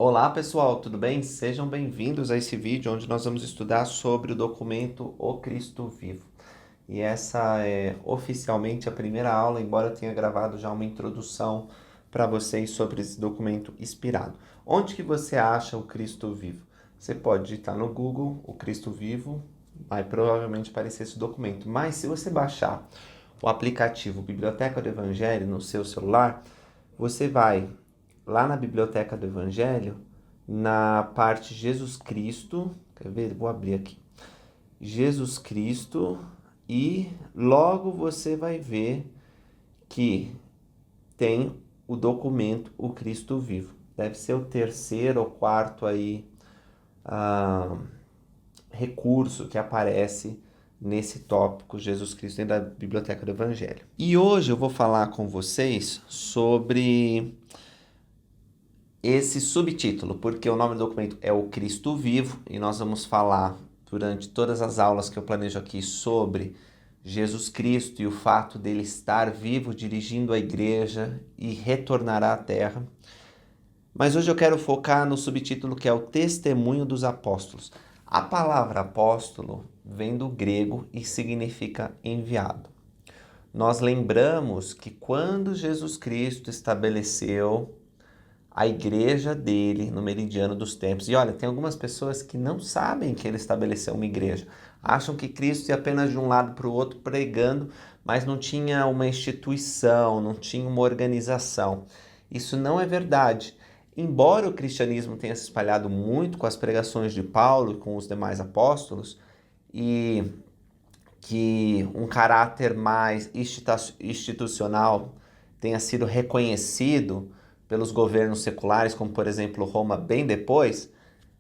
Olá pessoal, tudo bem? Sejam bem-vindos a esse vídeo onde nós vamos estudar sobre o documento O Cristo Vivo. E essa é oficialmente a primeira aula, embora eu tenha gravado já uma introdução para vocês sobre esse documento inspirado. Onde que você acha o Cristo Vivo? Você pode digitar no Google o Cristo Vivo, vai provavelmente aparecer esse documento. Mas se você baixar o aplicativo Biblioteca do Evangelho no seu celular, você vai lá na Biblioteca do Evangelho, na parte Jesus Cristo, quer ver? Vou abrir aqui. Jesus Cristo, e logo você vai ver que tem o documento O Cristo Vivo. Deve ser o terceiro ou quarto aí recurso que aparece nesse tópico Jesus Cristo dentro da Biblioteca do Evangelho. E hoje eu vou falar com vocês sobre esse subtítulo, porque o nome do documento é O Cristo Vivo, e nós vamos falar durante todas as aulas que eu planejo aqui sobre Jesus Cristo e o fato dele estar vivo, dirigindo a igreja e retornará à terra. Mas hoje eu quero focar no subtítulo que é o Testemunho dos Apóstolos. A palavra apóstolo vem do grego e significa enviado. Nós lembramos que quando Jesus Cristo estabeleceu a igreja dele no meridiano dos tempos. E olha, tem algumas pessoas que não sabem que ele estabeleceu uma igreja. Acham que Cristo ia apenas de um lado para o outro pregando, mas não tinha uma instituição, não tinha uma organização. Isso não é verdade. Embora o cristianismo tenha se espalhado muito com as pregações de Paulo e com os demais apóstolos, e que um caráter mais institucional tenha sido reconhecido pelos governos seculares, como por exemplo Roma bem depois,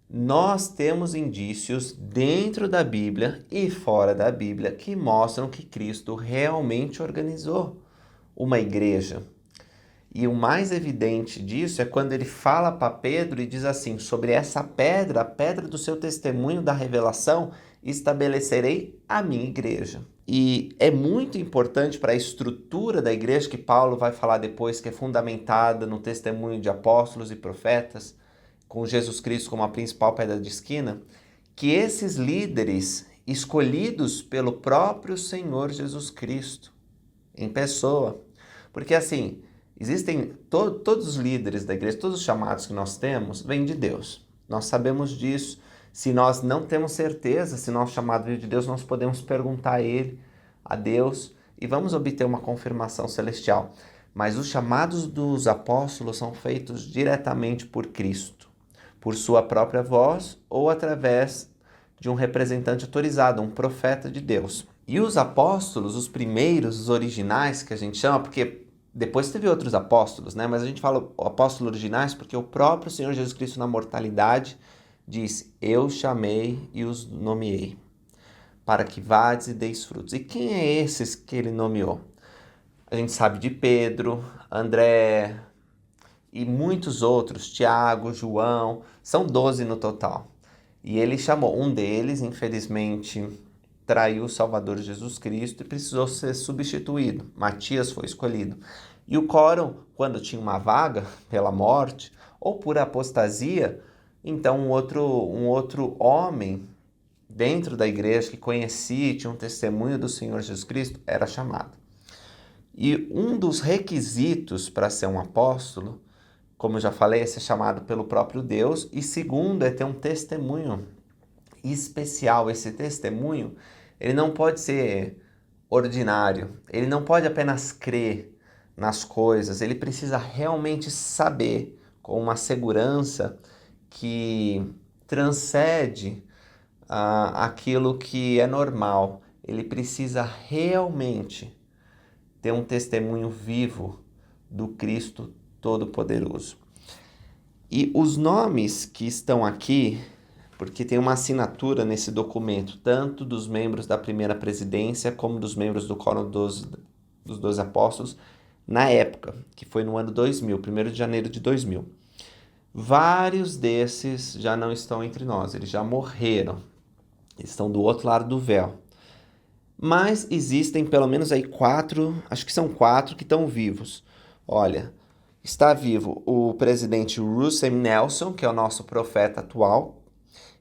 nós temos indícios dentro da Bíblia e fora da Bíblia que mostram que Cristo realmente organizou uma igreja. E o mais evidente disso é quando ele fala para Pedro e diz assim: sobre essa pedra, a pedra do seu testemunho da revelação, estabelecerei a minha igreja. E é muito importante para a estrutura da igreja, que Paulo vai falar depois, que é fundamentada no testemunho de apóstolos e profetas, com Jesus Cristo como a principal pedra de esquina, que esses líderes escolhidos pelo próprio Senhor Jesus Cristo, em pessoa. Porque assim, existem todos os líderes da igreja, todos os chamados que nós temos, vêm de Deus. Nós sabemos disso. Se nós não temos certeza se nosso chamado veio de Deus, nós podemos perguntar a Deus, e vamos obter uma confirmação celestial. Mas os chamados dos apóstolos são feitos diretamente por Cristo, por sua própria voz ou através de um representante autorizado, um profeta de Deus. E os apóstolos, os primeiros, os originais, que a gente chama, porque depois teve outros apóstolos, né? Mas a gente fala apóstolos originais porque o próprio Senhor Jesus Cristo na mortalidade disse: eu chamei e os nomeei, para que vades e deis frutos. E quem é esses que ele nomeou? A gente sabe de Pedro, André e muitos outros, Tiago, João, são 12 no total. E ele chamou um deles, infelizmente, traiu o Salvador Jesus Cristo e precisou ser substituído. Matias foi escolhido. E o quórum, quando tinha uma vaga pela morte ou por apostasia, então um outro homem dentro da igreja que conhecia e tinha um testemunho do Senhor Jesus Cristo era chamado. E um dos requisitos para ser um apóstolo, como eu já falei, é ser chamado pelo próprio Deus, e segundo é ter um testemunho especial. Esse testemunho, ele não pode ser ordinário, ele não pode apenas crer nas coisas, ele precisa realmente saber com uma segurança que transcende aquilo que é normal. Ele precisa realmente ter um testemunho vivo do Cristo Todo-Poderoso. E os nomes que estão aqui, porque tem uma assinatura nesse documento, tanto dos membros da primeira presidência como dos membros do Quórum dos 12 Apóstolos, na época, que foi no ano 2000, 1º de janeiro de 2000. Vários desses já não estão entre nós, eles já morreram, eles estão do outro lado do véu. Mas existem pelo menos aí 4, acho que são 4 que estão vivos. Olha, Está vivo o presidente Russell M. Nelson, que é o nosso profeta atual.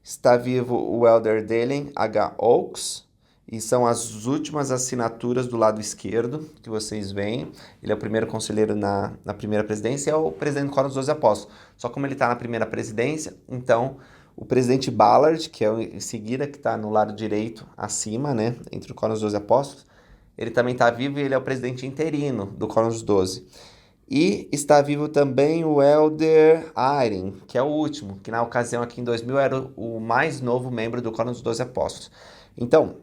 Está vivo o Elder Dalen H. Oaks, e são as últimas assinaturas do lado esquerdo que vocês veem. Ele é o primeiro conselheiro na primeira presidência e é o presidente do Quórum dos 12 Apóstolos. Só como ele está na primeira presidência, então o presidente Ballard, que é em seguida que está no lado direito, acima, né, entre o Quórum dos 12 Apóstolos, ele também está vivo e ele é o presidente interino do Quórum dos 12. E está vivo também o Elder Eyring, que é o último, que na ocasião aqui em 2000 era o mais novo membro do Quórum dos 12 Apóstolos. Então,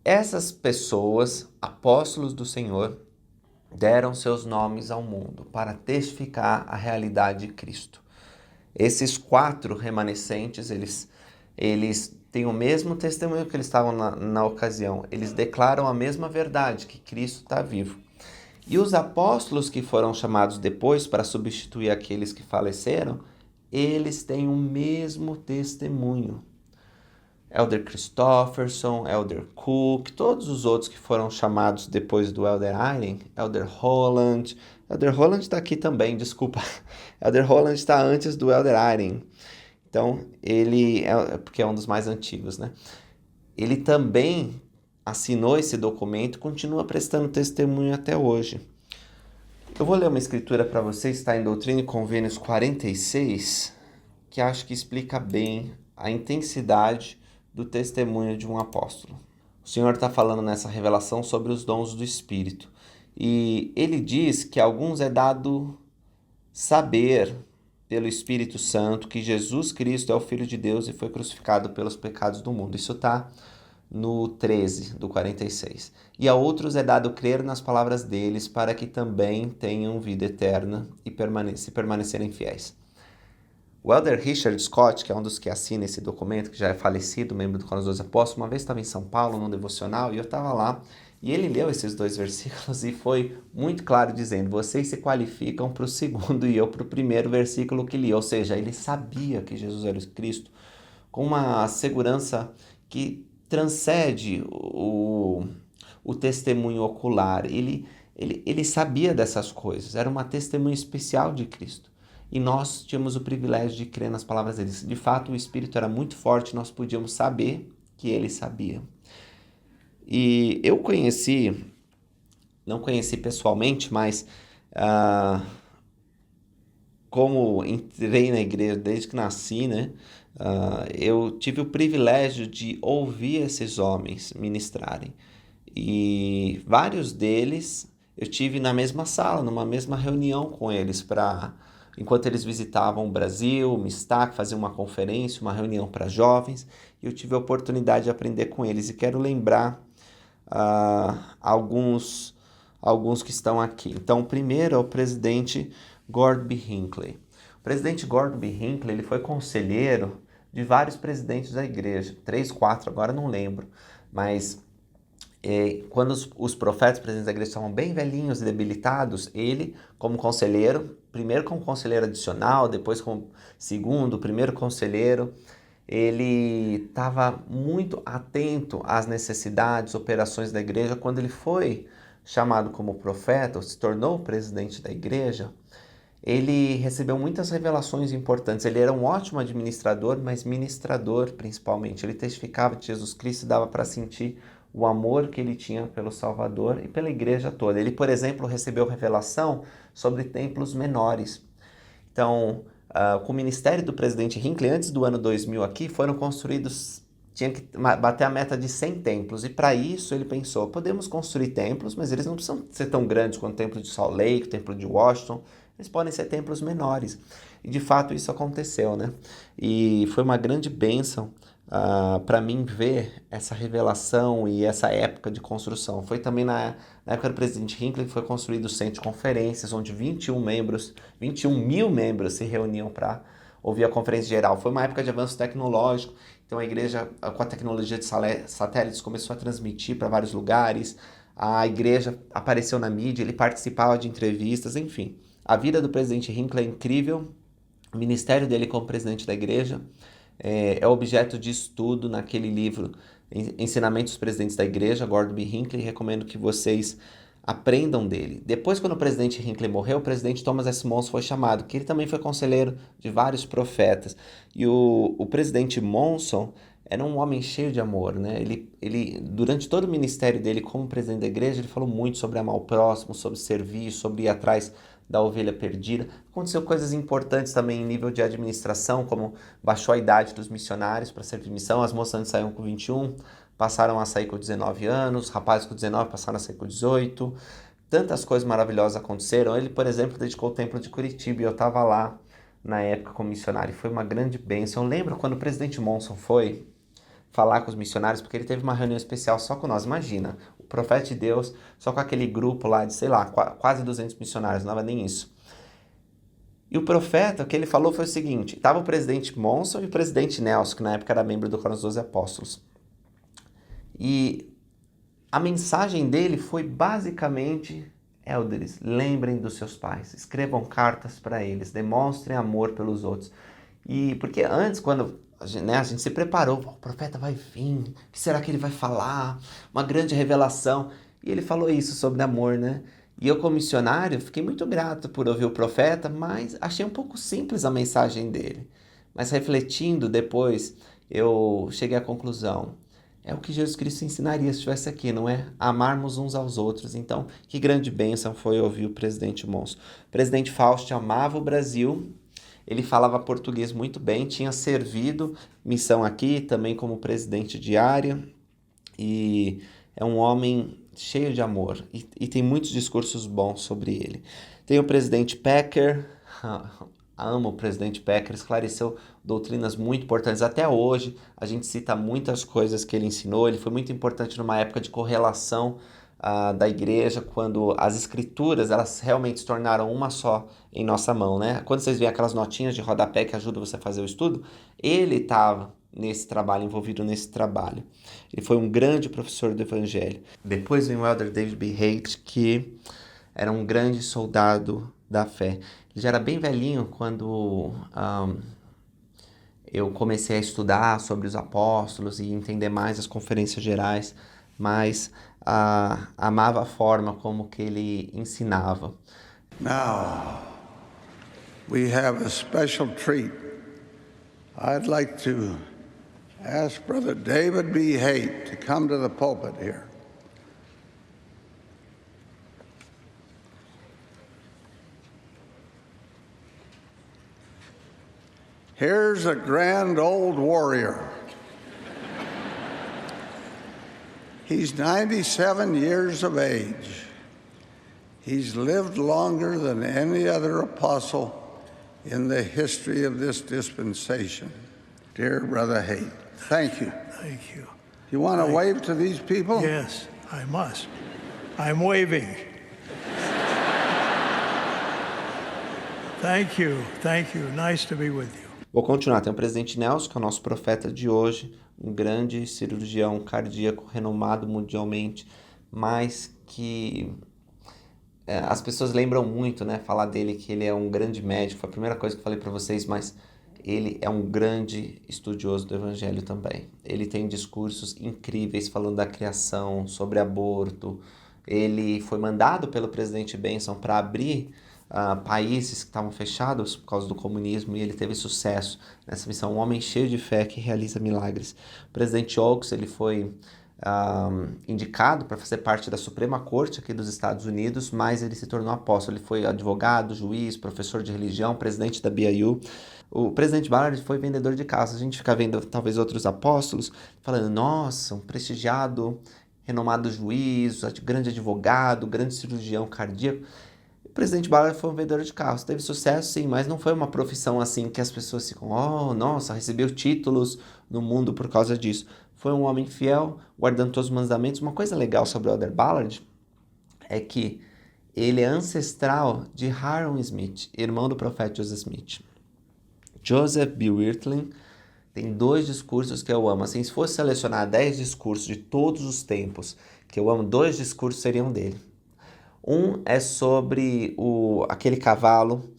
essas pessoas, apóstolos do Senhor, deram seus nomes ao mundo para testificar a realidade de Cristo. Esses 4 remanescentes, eles têm o mesmo testemunho que eles estavam na ocasião. Eles declaram a mesma verdade, que Cristo está vivo. E os apóstolos que foram chamados depois para substituir aqueles que faleceram, eles têm o mesmo testemunho. Elder Christofferson, Elder Cook, todos os outros que foram chamados depois do Elder Eyring, Elder Holland está aqui também, desculpa. Elder Holland está antes do Elder Eyring. Então, ele porque é um dos mais antigos, né? Ele também assinou esse documento e continua prestando testemunho até hoje. Eu vou ler uma escritura para vocês, está em Doutrina e Convênios 46, que acho que explica bem a intensidade do testemunho de um apóstolo. O Senhor está falando nessa revelação sobre os dons do Espírito. E ele diz que a alguns é dado saber pelo Espírito Santo que Jesus Cristo é o Filho de Deus e foi crucificado pelos pecados do mundo. Isso está no 13 do 46. E a outros é dado crer nas palavras deles para que também tenham vida eterna e permanecerem fiéis. O Elder Richard Scott, que é um dos que assina esse documento, que já é falecido, membro do Quórum dos 12 Apóstolos, uma vez estava em São Paulo, num devocional, e eu estava lá, e ele leu esses 2 versículos e foi muito claro dizendo, vocês se qualificam para o segundo e eu para o primeiro versículo que li. Ou seja, ele sabia que Jesus era o Cristo com uma segurança que transcende o testemunho ocular. Ele sabia dessas coisas, era uma testemunha especial de Cristo. E nós tínhamos o privilégio de crer nas palavras dele. De fato, o Espírito era muito forte, nós podíamos saber que ele sabia. E eu não conheci pessoalmente, mas como entrei na igreja desde que nasci, né? Eu tive o privilégio de ouvir esses homens ministrarem. E vários deles eu tive na mesma sala, numa mesma reunião com eles, enquanto eles visitavam o Brasil, o Mistac, faziam uma conferência, uma reunião para jovens, e eu tive a oportunidade de aprender com eles. E quero lembrar alguns que estão aqui. Então, o primeiro é o presidente Gord B. Hinckley. O presidente Gord B. Hinckley, ele foi conselheiro de vários presidentes da igreja, 3, 4, agora não lembro, mas quando os profetas, presidentes da igreja, estavam bem velhinhos e debilitados, ele, como conselheiro, primeiro como conselheiro adicional, depois como segundo, primeiro conselheiro, ele estava muito atento às necessidades, operações da igreja. Quando ele foi chamado como profeta, ou se tornou presidente da igreja, ele recebeu muitas revelações importantes. Ele era um ótimo administrador, mas ministrador principalmente. Ele testificava de Jesus Cristo e dava para sentir o amor que ele tinha pelo Salvador e pela igreja toda. Ele, por exemplo, recebeu revelação sobre templos menores. Então, com o ministério do presidente Hinckley, antes do ano 2000 aqui, foram construídos, tinha que bater a meta de 100 templos. E para isso ele pensou, podemos construir templos, mas eles não precisam ser tão grandes quanto o templo de Salt Lake, o templo de Washington. Eles podem ser templos menores. E de fato isso aconteceu, né? E foi uma grande bênção para mim ver essa revelação e essa época de construção. Foi também na época do presidente Hinckley que foi construído o centro de conferências, onde 21 mil membros se reuniam para ouvir a conferência geral. Foi uma época de avanço tecnológico, então a igreja, com a tecnologia de satélites, começou a transmitir para vários lugares, a igreja apareceu na mídia, ele participava de entrevistas, enfim. A vida do presidente Hinckley é incrível, o ministério dele como presidente da igreja é objeto de estudo naquele livro Ensinamentos dos Presidentes da Igreja, Gord B. Hinckley. Recomendo que vocês aprendam dele. Depois, quando o presidente Hinckley morreu, o presidente Thomas S. Monson foi chamado, que ele também foi conselheiro de vários profetas. E o presidente Monson era um homem cheio de amor, né? Durante todo o ministério dele como presidente da igreja, ele falou muito sobre amar o próximo, sobre servir, sobre ir atrás da ovelha perdida. Aconteceu coisas importantes também em nível de administração, como baixou a idade dos missionários para servir missão. As moças antes saíam com 21, passaram a sair com 19 anos, rapazes com 19 passaram a sair com 18. Tantas coisas maravilhosas aconteceram. Ele, por exemplo, dedicou o templo de Curitiba e eu estava lá na época como missionário. Foi uma grande bênção. Eu lembro quando o presidente Monson foi falar com os missionários, porque ele teve uma reunião especial só com nós. Imagina, o profeta de Deus, só com aquele grupo lá de, sei lá, quase 200 missionários, não era nem isso. E o profeta, o que ele falou foi o seguinte, estava o presidente Monson e o presidente Nelson, que na época era membro do Coro dos 12 Apóstolos. E a mensagem dele foi basicamente: Elders, lembrem dos seus pais, escrevam cartas para eles, demonstrem amor pelos outros. E porque antes, quando a gente se preparou, o profeta vai vir, o que será que ele vai falar? Uma grande revelação. E ele falou isso sobre amor, né? E eu, como missionário, fiquei muito grato por ouvir o profeta, mas achei um pouco simples a mensagem dele. Mas refletindo depois, eu cheguei à conclusão: é o que Jesus Cristo ensinaria se estivesse aqui, não é? Amarmos uns aos outros. Então, que grande bênção foi ouvir o presidente Monson. O presidente Fausto amava o Brasil, ele falava português muito bem, tinha servido missão aqui, também como presidente de área, e é um homem cheio de amor, e tem muitos discursos bons sobre ele. Tem o presidente Packer, amo o presidente Packer, esclareceu doutrinas muito importantes. Até hoje, a gente cita muitas coisas que ele ensinou. Ele foi muito importante numa época de correlação da igreja, quando as escrituras elas realmente se tornaram uma só em nossa mão, né? Quando vocês veem aquelas notinhas de rodapé que ajudam você a fazer o estudo, ele estava nesse trabalho, envolvido nesse trabalho. Ele foi um grande professor do evangelho. Depois vem o Elder David B. Haight, que era um grande soldado da fé. Ele já era bem velhinho quando eu comecei a estudar sobre os apóstolos e entender mais as conferências gerais, mas amava a forma como que ele ensinava. Now, we have a special treat. I'd like to ask Brother David B. Haight to come to the pulpit here. Here's a grand old warrior. He's 97 years of age. He's lived longer than any other apostle in the history of this dispensation. Dear Brother Haight, thank you. Thank you. You want to wave to these people? Yes, I must. I'm waving. Thank you. Thank you. Nice to be with you. Vou continuar. Tem o presidente Nelson, que é o nosso profeta de hoje, um grande cirurgião cardíaco renomado mundialmente, mas que as pessoas lembram muito, né? Falar dele que ele é um grande médico, foi a primeira coisa que eu falei para vocês, mas ele é um grande estudioso do evangelho também. Ele tem discursos incríveis falando da criação, sobre aborto. Ele foi mandado pelo presidente Benson para abrir países que estavam fechados por causa do comunismo, e ele teve sucesso nessa missão. Um homem cheio de fé que realiza milagres. O presidente Oaks, ele foi indicado para fazer parte da Suprema Corte aqui dos Estados Unidos, mas ele se tornou apóstolo. Ele foi advogado, juiz, professor de religião, presidente da BYU. O presidente Ballard foi vendedor de carros. A gente fica vendo talvez outros apóstolos falando: nossa, um prestigiado, renomado juiz, grande advogado, grande cirurgião cardíaco. O presidente Ballard foi um vendedor de carros. Teve sucesso, sim, mas não foi uma profissão assim que as pessoas ficam: oh, nossa, recebeu títulos no mundo por causa disso. Foi um homem fiel, guardando todos os mandamentos. Uma coisa legal sobre o Elder Ballard é que ele é ancestral de Hyrum Smith, irmão do profeta Joseph Smith. Joseph B. Wirtling tem 2 discursos que eu amo. Assim, se fosse selecionar 10 discursos de todos os tempos que eu amo, 2 discursos seriam dele. Um é sobre aquele cavalo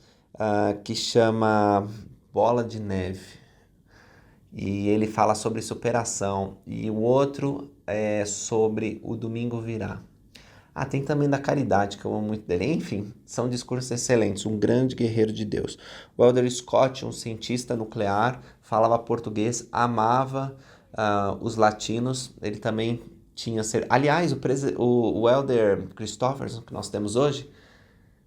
que chama Bola de Neve. E ele fala sobre superação. E o outro é sobre O Domingo Virá. Ah, tem também da caridade, que eu amo muito dele. Enfim, são discursos excelentes, um grande guerreiro de Deus. O Elder Scott, um cientista nuclear, falava português, amava os latinos, ele também tinha... Aliás, o Elder Christofferson, que nós temos hoje,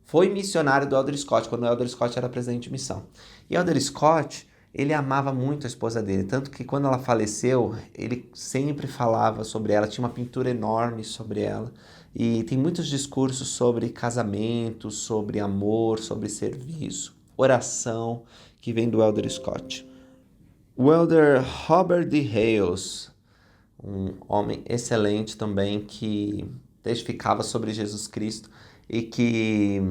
foi missionário do Elder Scott, quando o Elder Scott era presidente de missão. E o Elder Scott, ele amava muito a esposa dele, tanto que quando ela faleceu, ele sempre falava sobre ela, tinha uma pintura enorme sobre ela, e tem muitos discursos sobre casamento, sobre amor, sobre serviço, oração, que vem do Elder Scott. O Elder Robert D. Hales, um homem excelente também, que testificava sobre Jesus Cristo, e que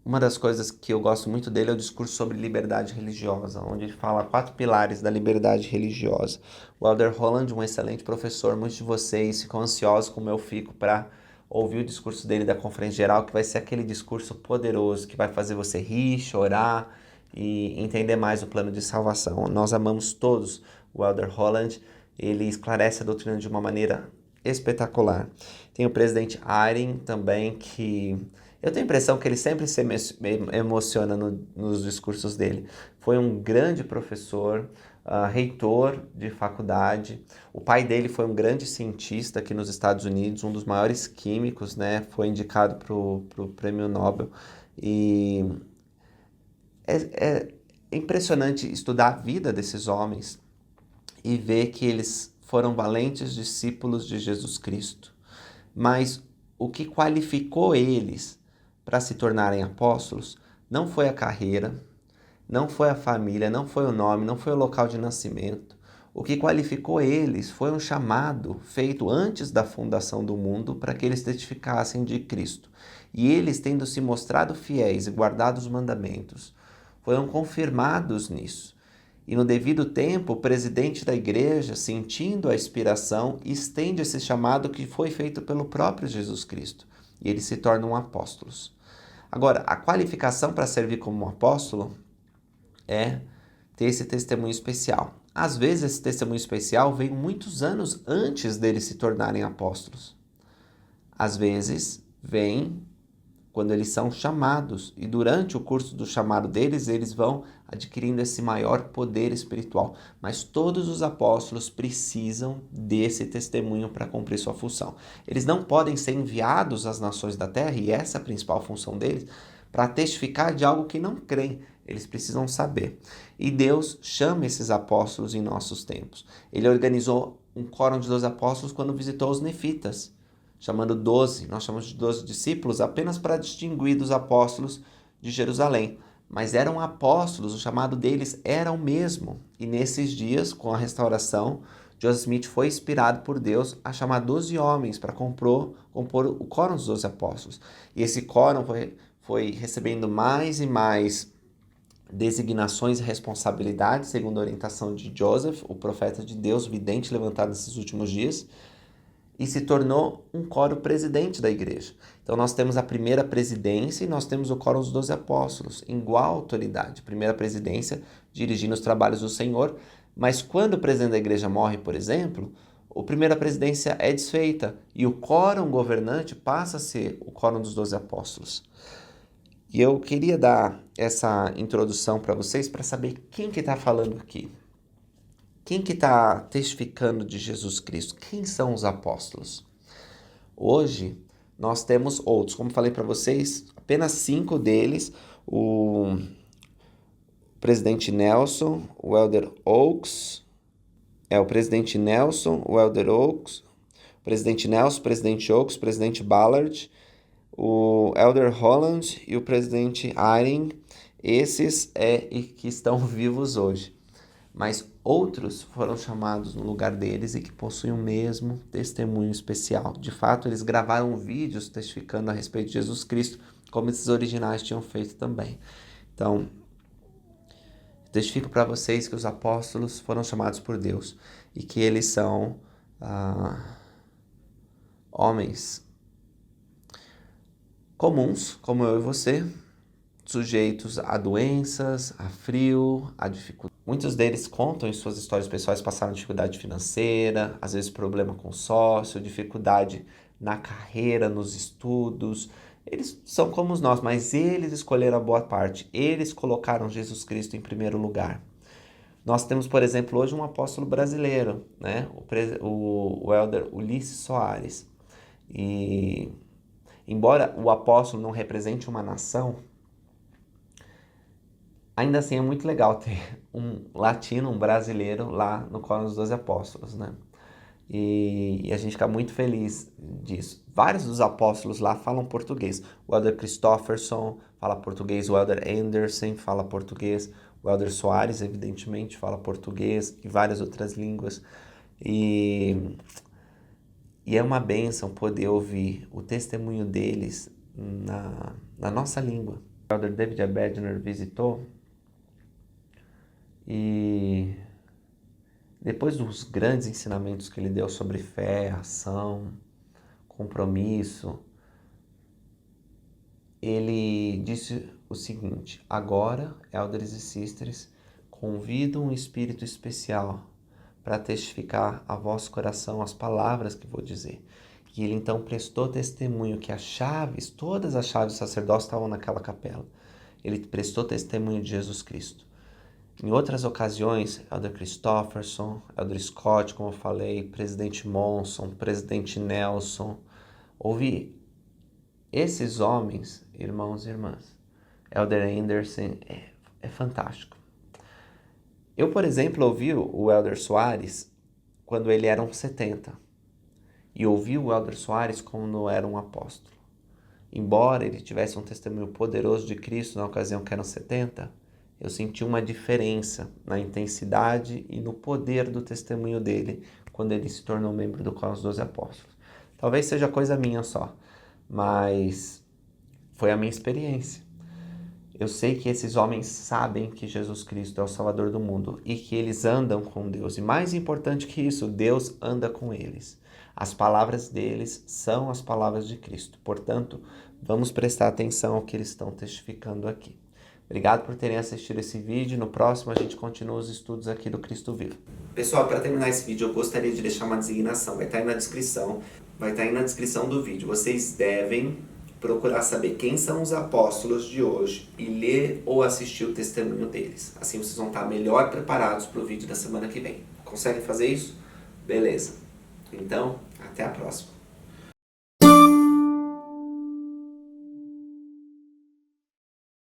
uma das coisas que eu gosto muito dele é o discurso sobre liberdade religiosa, onde ele fala 4 pilares da liberdade religiosa. O Elder Holland, um excelente professor, muitos de vocês ficam ansiosos como eu fico para ouvir o discurso dele da Conferência Geral, que vai ser aquele discurso poderoso, que vai fazer você rir, chorar e entender mais o plano de salvação. Nós amamos todos o Elder Holland, ele esclarece a doutrina de uma maneira espetacular. Tem o presidente Eyring também, que eu tenho a impressão que ele sempre se emociona nos discursos dele. Foi um grande professor, reitor de faculdade. O pai dele foi um grande cientista aqui nos Estados Unidos, um dos maiores químicos, né? Foi indicado para o Prêmio Nobel. E é impressionante estudar a vida desses homens e ver que eles foram valentes discípulos de Jesus Cristo. Mas o que qualificou eles para se tornarem apóstolos não foi a carreira, não foi a família, não foi o nome, não foi o local de nascimento. O que qualificou eles foi um chamado feito antes da fundação do mundo para que eles testificassem de Cristo. E eles, tendo se mostrado fiéis e guardado os mandamentos, foram confirmados nisso. E no devido tempo, o presidente da igreja, sentindo a inspiração, estende esse chamado que foi feito pelo próprio Jesus Cristo. E eles se tornam apóstolos. Agora, a qualificação para servir como um apóstolo é ter esse testemunho especial. Às vezes, esse testemunho especial vem muitos anos antes deles se tornarem apóstolos. Às vezes, vem quando eles são chamados, e durante o curso do chamado deles, eles vão adquirindo esse maior poder espiritual. Mas todos os apóstolos precisam desse testemunho para cumprir sua função. Eles não podem ser enviados às nações da terra, e essa é a principal função deles, para testificar de algo que não creem. Eles precisam saber. E Deus chama esses apóstolos em nossos tempos. Ele organizou um quórum de 12 apóstolos quando visitou os nefitas, chamando 12, nós chamamos de 12 discípulos, apenas para distinguir dos apóstolos de Jerusalém. Mas eram apóstolos, o chamado deles era o mesmo. E nesses dias, com a restauração, Joseph Smith foi inspirado por Deus a chamar 12 homens para compor o quórum dos 12 apóstolos. E esse quórum foi recebendo mais e mais designações e responsabilidades, segundo a orientação de Joseph, o profeta de Deus, vidente levantado nesses últimos dias, e se tornou um quórum presidente da igreja. Então nós temos a primeira presidência e nós temos o quórum dos 12 apóstolos, em igual autoridade. Primeira presidência dirigindo os trabalhos do Senhor, mas quando o presidente da igreja morre, por exemplo, a primeira presidência é desfeita e o quórum governante passa a ser o quórum dos 12 apóstolos. E eu queria dar essa introdução para vocês para saber quem que está falando aqui. Quem que está testificando de Jesus Cristo? Quem são os apóstolos? Hoje, nós temos outros. Como falei para vocês, apenas 5 deles. O presidente Nelson, o Elder Oaks. O presidente Nelson, o Elder Oaks. O presidente Nelson, o presidente Oaks, o presidente Ballard. O Elder Holland e o presidente Eyring. Esses que estão vivos hoje. Mas outros foram chamados no lugar deles e que possuem o mesmo testemunho especial. De fato, eles gravaram vídeos testificando a respeito de Jesus Cristo, como esses originais tinham feito também. Então, testifico para vocês que os apóstolos foram chamados por Deus e que eles são homens comuns, como eu e você, sujeitos a doenças, a frio, a dificuldade. Muitos deles contam em suas histórias pessoais passaram dificuldade financeira, às vezes problema com sócio, dificuldade na carreira, nos estudos. Eles são como nós, mas eles escolheram a boa parte. Eles colocaram Jesus Cristo em primeiro lugar. Nós temos, por exemplo, hoje um apóstolo brasileiro, né? O elder Ulisses Soares. E embora o apóstolo não represente uma nação, ainda assim é muito legal ter um latino, um brasileiro lá no Coro dos 12 Apóstolos, né? E a gente fica muito feliz disso. Vários dos apóstolos lá falam português. O elder Christofferson fala português, o elder Anderson fala português, o elder Soares, evidentemente, fala português e várias outras línguas. E é uma bênção poder ouvir o testemunho deles na nossa língua. O elder David Abedner visitou e depois dos grandes ensinamentos que ele deu sobre fé, ação, compromisso, ele disse o seguinte: agora, elders e sisters, convido um espírito especial para testificar a vosso coração as palavras que vou dizer. E ele então prestou testemunho que todas as chaves do sacerdócio estavam naquela capela. Ele prestou testemunho de Jesus Cristo. Em outras ocasiões, elder Christofferson, elder Scott, como eu falei, presidente Monson, presidente Nelson, ouvi esses homens, irmãos e irmãs. Elder Anderson é fantástico. Eu, por exemplo, ouvi o elder Soares quando ele era um 70. E ouvi o elder Soares quando era um apóstolo. Embora ele tivesse um testemunho poderoso de Cristo na ocasião que eram 70, eu senti uma diferença na intensidade e no poder do testemunho dele quando ele se tornou membro do Coro dos 12 Apóstolos. Talvez seja coisa minha só, mas foi a minha experiência. Eu sei que esses homens sabem que Jesus Cristo é o Salvador do mundo e que eles andam com Deus. E mais importante que isso, Deus anda com eles. As palavras deles são as palavras de Cristo. Portanto, vamos prestar atenção ao que eles estão testificando aqui. Obrigado por terem assistido esse vídeo. No próximo a gente continua os estudos aqui do Cristo Vivo. Pessoal, para terminar esse vídeo eu gostaria de deixar uma designação. Vai estar aí na descrição do vídeo. Vocês devem procurar saber quem são os apóstolos de hoje e ler ou assistir o testemunho deles. Assim vocês vão estar melhor preparados para o vídeo da semana que vem. Conseguem fazer isso? Beleza. Então, até a próxima.